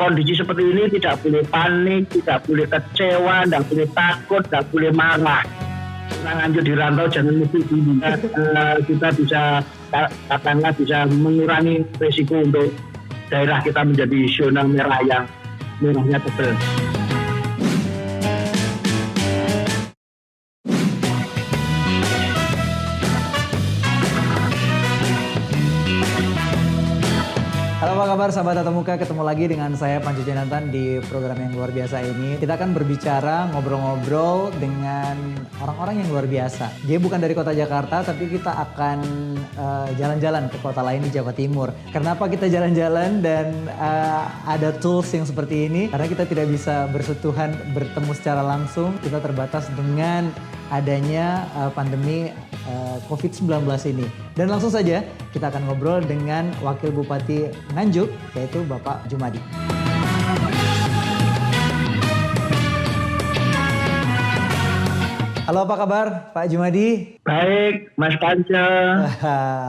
kondisi seperti ini tidak boleh panik, tidak boleh kecewa, tidak boleh takut, tidak boleh marah. Nah, Nganjuk di rantau jangan mesti dulu. Kita bisa katakanlah bisa mengurangi risiko untuk daerah kita menjadi zona merah yang merahnya tebal. Halo, apa kabar sahabat Tatap Muka? Ketemu lagi dengan saya Panji Jonathan di program yang luar biasa ini. Kita akan berbicara, ngobrol-ngobrol dengan orang-orang yang luar biasa. Dia bukan dari kota Jakarta, tapi kita akan jalan-jalan ke kota lain di Jawa Timur. Kenapa kita jalan-jalan dan ada tools yang seperti ini? Karena kita tidak bisa bersentuhan, bertemu secara langsung. Kita terbatas dengan adanya pandemi COVID-19 ini. Dan langsung saja kita akan ngobrol dengan Wakil Bupati Nganjuk, yaitu Bapak Jumadi. Halo, apa kabar Pak Jumadi? Baik, Mas Panca.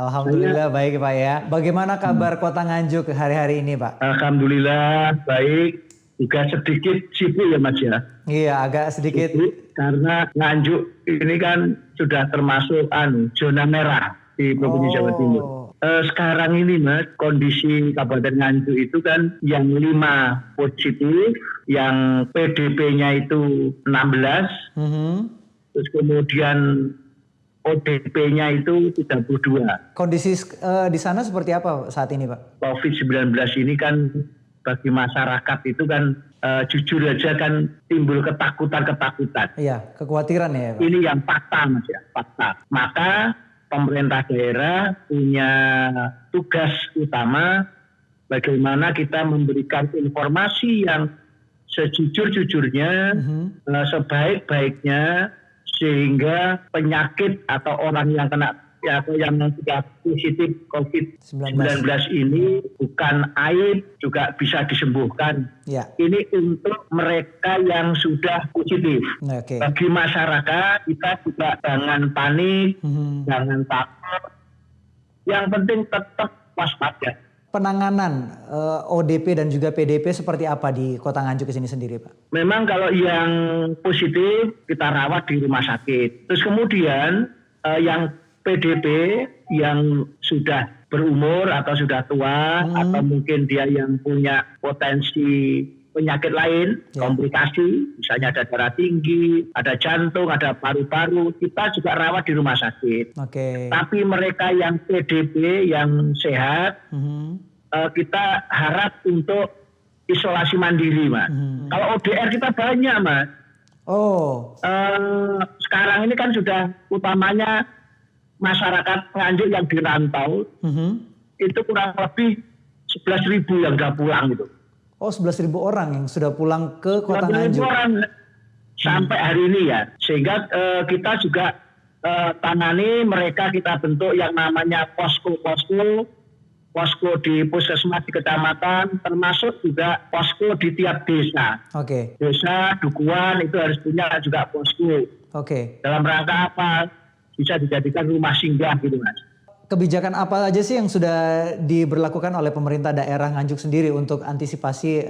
Alhamdulillah baik Pak ya. Bagaimana kabar Kota Nganjuk hari-hari ini Pak? Alhamdulillah baik. Juga sedikit sibuk ya Mas ya. Iya, agak sedikit. Karena Nganjuk ini kan sudah termasuk zona merah di Provinsi Jawa Timur. Sekarang ini Mas, kondisi Kabupaten Nganjuk itu kan yang 5 positif, yang PDP-nya itu 16, terus kemudian ODP-nya itu 32. Kondisi di sana seperti apa saat ini Pak? COVID-19 ini kan bagi masyarakat itu kan jujur aja kan timbul ketakutan. Iya, kekhawatiran ya Pak? Ini yang fakta Mas ya, fakta. Maka pemerintah daerah punya tugas utama bagaimana kita memberikan informasi yang sejujur-jujurnya, sebaik-baiknya, sehingga penyakit atau orang yang kena atau yang sudah positif COVID-19 ini bukan aib, juga bisa disembuhkan. Ya. Ini untuk mereka yang sudah positif. Okay. Bagi masyarakat, kita juga jangan panik, jangan takut. Yang penting tetap waspada. Penanganan ODP dan juga PDP seperti apa di Kota Nganjuk sini sendiri Pak? Memang kalau yang positif kita rawat di rumah sakit. Terus kemudian yang PDP yang sudah berumur atau sudah tua atau mungkin dia yang punya potensi penyakit lain, komplikasi, misalnya ada darah tinggi, ada jantung, ada paru-paru, kita juga rawat di rumah sakit. Tapi mereka yang PDP yang sehat, kita harap untuk isolasi mandiri, Mas. Kalau ODR kita banyak, Mas. Sekarang ini kan sudah utamanya masyarakat Nganjuk yang dirantau, itu kurang lebih 11.000 yang sudah pulang gitu. 11.000 orang yang sudah pulang ke Kota Nganjuk. 11.000 orang sampai hari ini ya. Sehingga kita juga tangani mereka, kita bentuk yang namanya posko di puskesmas di kecamatan, termasuk juga posko di tiap desa. Desa, dukuhan itu harus punya juga posko. Dalam rangka apa? Bisa dijadikan rumah singgah gitu Mas. Kebijakan apa aja sih yang sudah diberlakukan oleh pemerintah daerah Nganjuk sendiri untuk antisipasi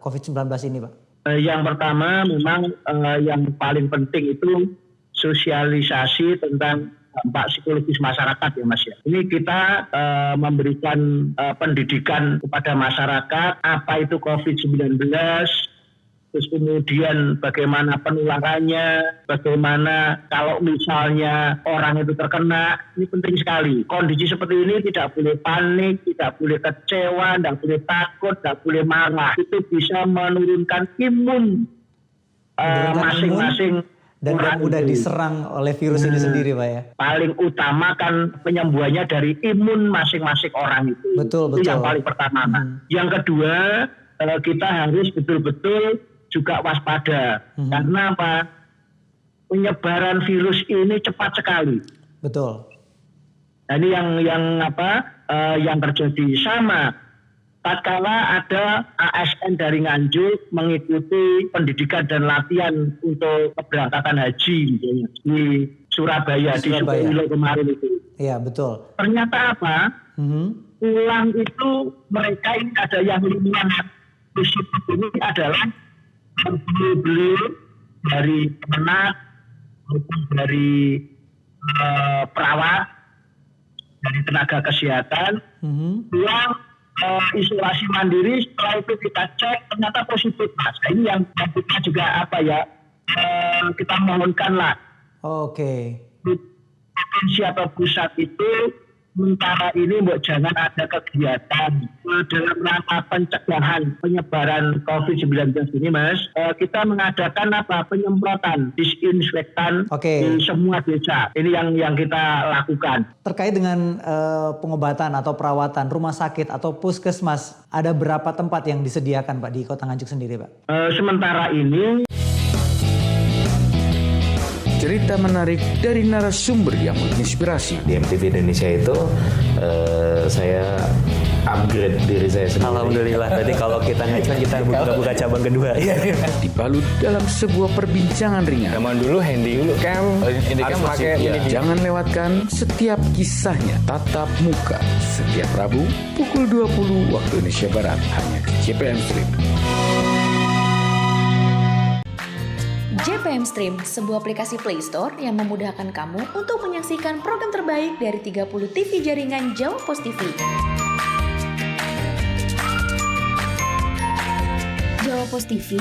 COVID-19 ini Pak? Yang pertama memang yang paling penting itu sosialisasi tentang dampak psikologis masyarakat ya Mas ya. Ini kita memberikan pendidikan kepada masyarakat apa itu COVID-19, terus kemudian bagaimana penularannya, bagaimana kalau misalnya orang itu terkena, ini penting sekali. Kondisi seperti ini tidak boleh panik, tidak boleh kecewa, tidak boleh takut, tidak boleh marah. Itu bisa menurunkan imun masing-masing dan yang mudah diserang oleh virus ini sendiri Pak ya. Paling utama kan penyembuhannya dari imun masing-masing orang itu. Betul. Itu yang paling pertama. Yang kedua, kita harus betul-betul juga waspada. Karena apa? Penyebaran virus ini cepat sekali. Betul. Nah, ini yang terjadi sama. Tatkala ada ASN dari Nganjuk mengikuti pendidikan dan latihan untuk keberangkatan haji misalnya di Surabaya. Di Sukoilo kemarin itu. Iya, betul. Ternyata apa? Pulang itu mereka ini ada yang 5 positif ini adalah beliau dari pemenang maupun dari perawat, dari tenaga kesehatan, pulang isolasi mandiri. Setelah itu kita cek ternyata positif, Mas. Nah, ini yang kita juga kita mohonkan lah. Oke. Provinsi atau pusat itu sementara ini jangan ada kegiatan dalam rangka pencegahan penyebaran COVID-19 ini, Mas. Kita mengadakan penyemprotan disinfektan di semua desa. Ini yang kita lakukan. Terkait dengan pengobatan atau perawatan rumah sakit atau puskesmas, ada berapa tempat yang disediakan Pak di Kota Nganjuk sendiri, Pak? Sementara ini cerita menarik dari narasumber yang menginspirasi. Di MTV Indonesia itu saya upgrade diri saya sendiri. Alhamdulillah. Berarti kalau kita kan kita buka cabang kedua. Dibalut dalam sebuah perbincangan ringan. Zaman dulu handycam harus pakai ini. Jangan lewatkan setiap kisahnya tatap muka setiap Rabu pukul 20 waktu Indonesia Barat hanya di JPM Stream. JPM Stream, sebuah aplikasi Play Store yang memudahkan kamu untuk menyaksikan program terbaik dari 30 TV jaringan Jawa Pos TV. Jawa Pos TV,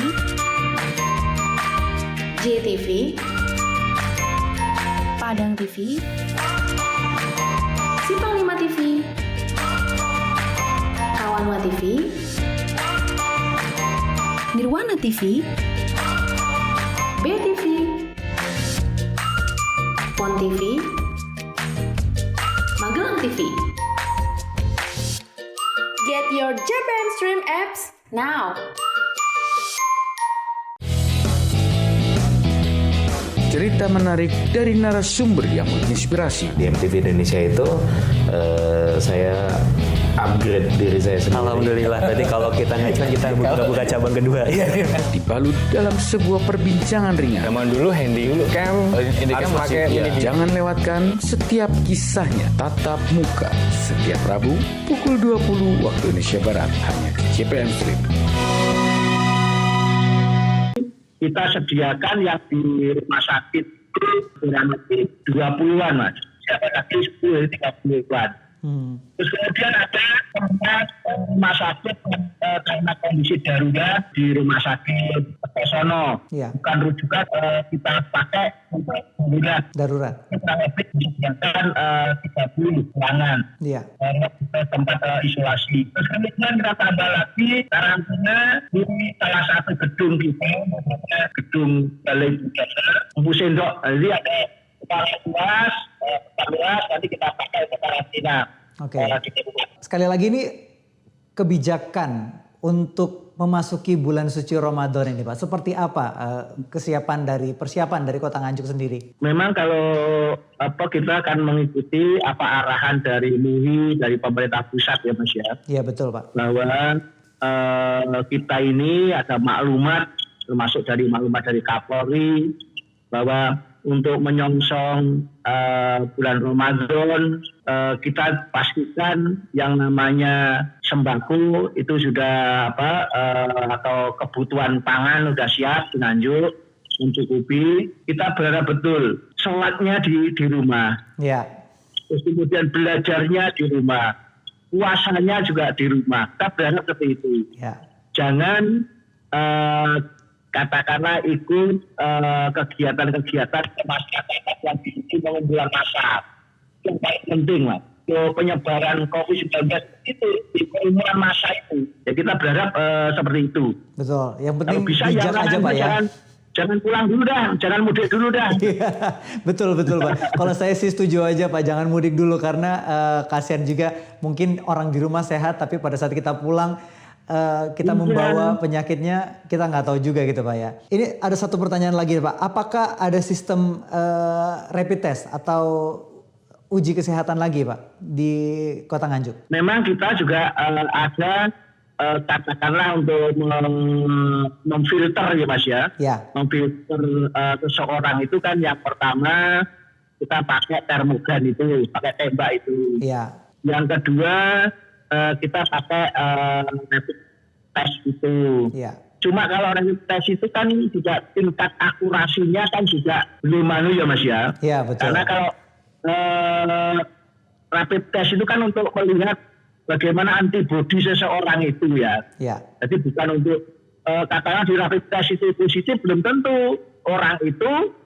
JTV, Padang TV, Simpang 5 TV, Kawanwa TV, Nirwana TV, BTV, Pon TV, Magelang TV. Get your JPM Stream apps now. Cerita menarik dari narasumber yang menginspirasi. Di MTV Indonesia itu saya upgrade diri saya sendiri. Alhamdulillah. Berarti kalau kita kan kita buka cabang kedua. Dibalut dalam sebuah perbincangan ringan. Zaman dulu handycam harus pakai ini. Jangan lewatkan setiap kisahnya tatap muka setiap Rabu pukul 20 waktu Indonesia Barat hanya di JPM Stream. Kita sediakan yang di rumah sakit itu kurang lebih 20-an, Mas. Siapa lagi 10, 30-an. Terus kemudian ada rumah sakit karena kondisi darurat di rumah sakit Pesono. Bukan rujukan, kita pakai untuk darurat. Kita lebih disediakan 30 ruangan. Tempat isolasi. Terus kemudian kita tambah lagi karantina di salah satu gedung kita, gedung Balai Budaya Empu Sendok. Jadi ada kepala luas, nanti kita pakai untuk karantina. Sekali lagi ini kebijakan untuk memasuki bulan suci Ramadan ini, Pak. Seperti apa persiapan dari Kota Nganjuk sendiri? Memang kalau kita akan mengikuti apa arahan dari MUI, dari pemerintah pusat ya, Mas ya. Iya betul, Pak. Bahwa kita ini ada maklumat, termasuk dari maklumat dari Kapolri, bahwa untuk menyongsong bulan Ramadan, kita pastikan yang namanya sembako itu sudah atau kebutuhan pangan sudah siap di Nganjuk, mencukupi. Kita berharap betul sholatnya di rumah. Terus kemudian belajarnya di rumah, puasanya juga di rumah. Kita berharap seperti itu. Jangan katakanlah ikut kegiatan-kegiatan masyarakat yang diisi mengumpulkan massa. Yang paling penting, Mas. Penyebaran COVID-19 itu di kerumunan massa itu. Ya kita berharap seperti itu. Betul. Yang penting bisa bijak aja, Pak ya. Jangan pulang dulu dah, jangan mudik dulu dah. Betul Pak. Kalau saya sih setuju aja Pak, jangan mudik dulu karena kasihan juga mungkin orang di rumah sehat tapi pada saat kita pulang kita membawa penyakitnya, kita nggak tahu juga gitu Pak ya. Ini ada satu pertanyaan lagi Pak, apakah ada sistem rapid test atau uji kesehatan lagi Pak di Kota Nganjuk? Memang kita juga ada katakanlah untuk memfilter ya Mas ya. Memfilter seseorang itu kan yang pertama kita pakai termogan itu, pakai tembak itu. Yang kedua kita pakai rapid tes itu. Iya. Cuma kalau rapid test itu kan juga tingkat akurasinya kan juga belum ya Mas ya. Iya, betul. Karena kalau rapid test itu kan untuk melihat bagaimana antibodi seseorang itu ya. Iya. Jadi bukan untuk katakanlah di rapid test itu positif, belum tentu orang itu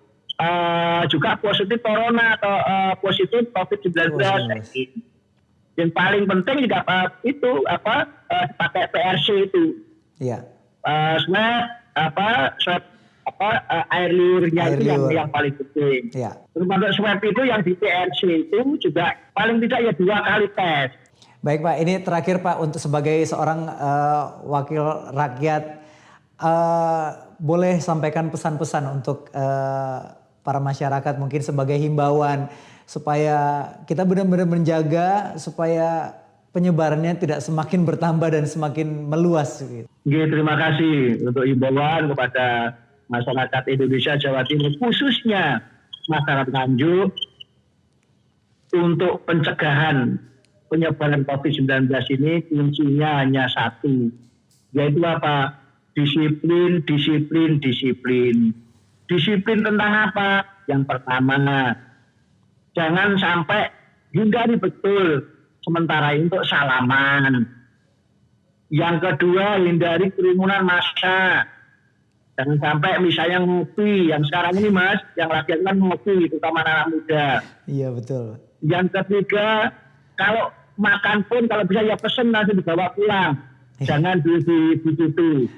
juga positif corona atau positif COVID-19. Yang paling penting juga itu pakai PRC itu. Iya. Swab air liurnya itu yang paling penting. Iya. Termasuk swab itu yang di PRC itu juga paling tidak ya 2 kali tes. Baik Pak, ini terakhir Pak, untuk sebagai seorang wakil rakyat, boleh sampaikan pesan-pesan untuk para masyarakat mungkin sebagai himbauan supaya kita benar-benar menjaga supaya penyebarannya tidak semakin bertambah dan semakin meluas. Gitu. Terima kasih untuk himbauan kepada masyarakat Indonesia, Jawa Timur, khususnya masyarakat Nganjuk, untuk pencegahan penyebaran COVID-19 ini kuncinya hanya satu, yaitu apa? Disiplin, disiplin, disiplin. Disiplin tentang apa? Yang pertama, jangan sampai hindari betul sementara untuk salaman. Yang kedua, hindari kerumunan massa. Jangan sampai misalnya ngopi, yang sekarang ini Mas, yang lagi kan ngopi, terutama anak muda. Iya betul. Yang ketiga, kalau makan pun kalau bisa ya pesen nanti dibawa pulang. Jangan di situ.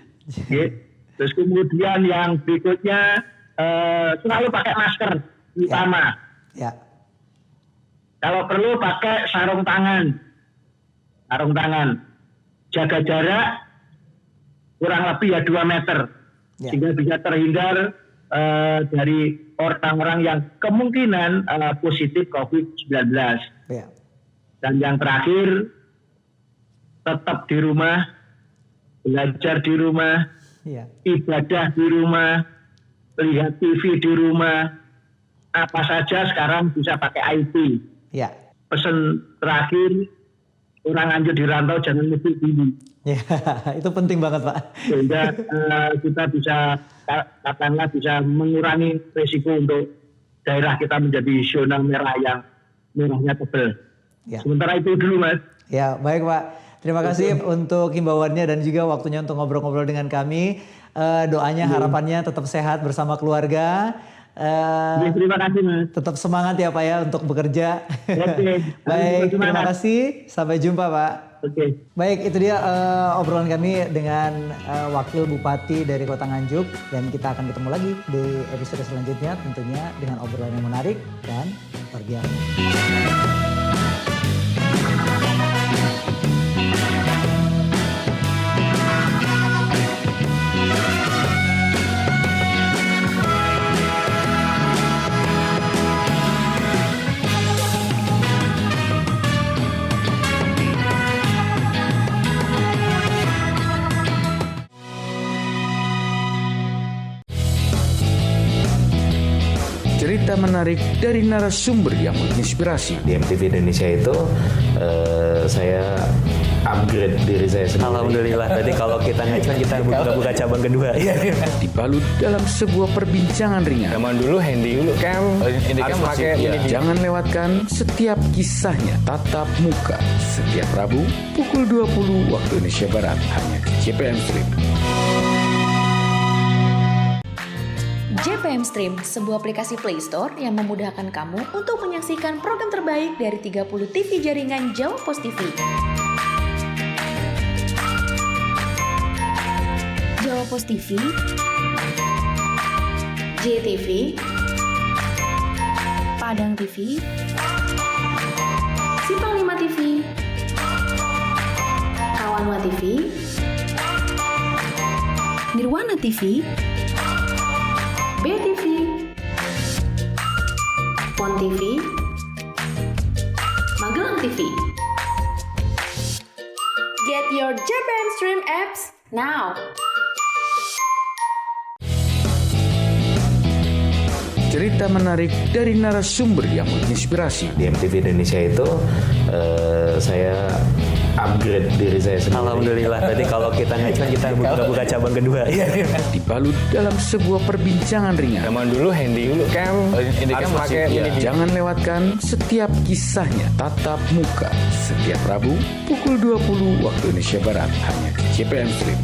Terus kemudian yang berikutnya, selalu pakai masker utama. Ya. Kalau perlu pakai sarung tangan. Jaga jarak kurang lebih ya 2 meter. Ya. Sehingga bisa terhindar dari orang-orang yang kemungkinan positif COVID-19. Ya. Dan yang terakhir, tetap di rumah, belajar di rumah, Ya. ibadah di rumah, lihat TV di rumah, apa saja sekarang bisa pakai IT. Ya. Pesan terakhir, orang Nganjuk di rantau jangan mudik dulu. Ya, itu penting banget Pak. Sehingga kita bisa, katakanlah bisa mengurangi risiko untuk daerah kita menjadi zona merah yang merahnya tebal. Ya. Sementara itu dulu Mas. Ya, baik Pak. Terima kasih untuk himbauannya dan juga waktunya untuk ngobrol-ngobrol dengan kami. Doanya, harapannya tetap sehat bersama keluarga. Terima kasih Mas. Tetap semangat ya Pak ya untuk bekerja. Oke. Baik, terima kasih. Sampai jumpa Pak. Oke. Baik, itu dia obrolan kami dengan Wakil Bupati dari Kota Nganjuk. Dan kita akan ketemu lagi di episode selanjutnya tentunya dengan obrolan yang menarik dan luar biasa. Cerita menarik dari narasumber yang menginspirasi. Di MTV Indonesia itu saya upgrade diri saya sendiri. Alhamdulillah. Berarti kalau kita naik kan kita buka cabang kedua. Dibalut dalam sebuah perbincangan ringan. Zaman dulu handycam harus pakai Ya, jangan lewatkan setiap kisahnya. Tatap Muka setiap Rabu pukul 20 waktu Indonesia Barat hanya di JPM Stream. JPM Stream, sebuah aplikasi Play Store yang memudahkan kamu untuk menyaksikan program terbaik dari 30 TV jaringan Jawa Pos TV. Jawa Pos TV, JTV, Padang TV, Simpang 5 TV, Kawanwa TV, Nirwana TV, BTV, Pon TV, Magelang TV. Get your JPM Stream apps now. Cerita menarik dari narasumber yang menginspirasi. Di MTV Indonesia itu saya upgrade diri saya sendiri. Alhamdulillah. Berarti kalau kita next kan kita buka cabang kedua. Dibalut dalam sebuah perbincangan ringan. Zaman dulu handycam harus pakai mini. Jangan lewatkan setiap kisahnya tatap muka setiap Rabu pukul 20 waktu Indonesia Barat hanya di JPM Stream.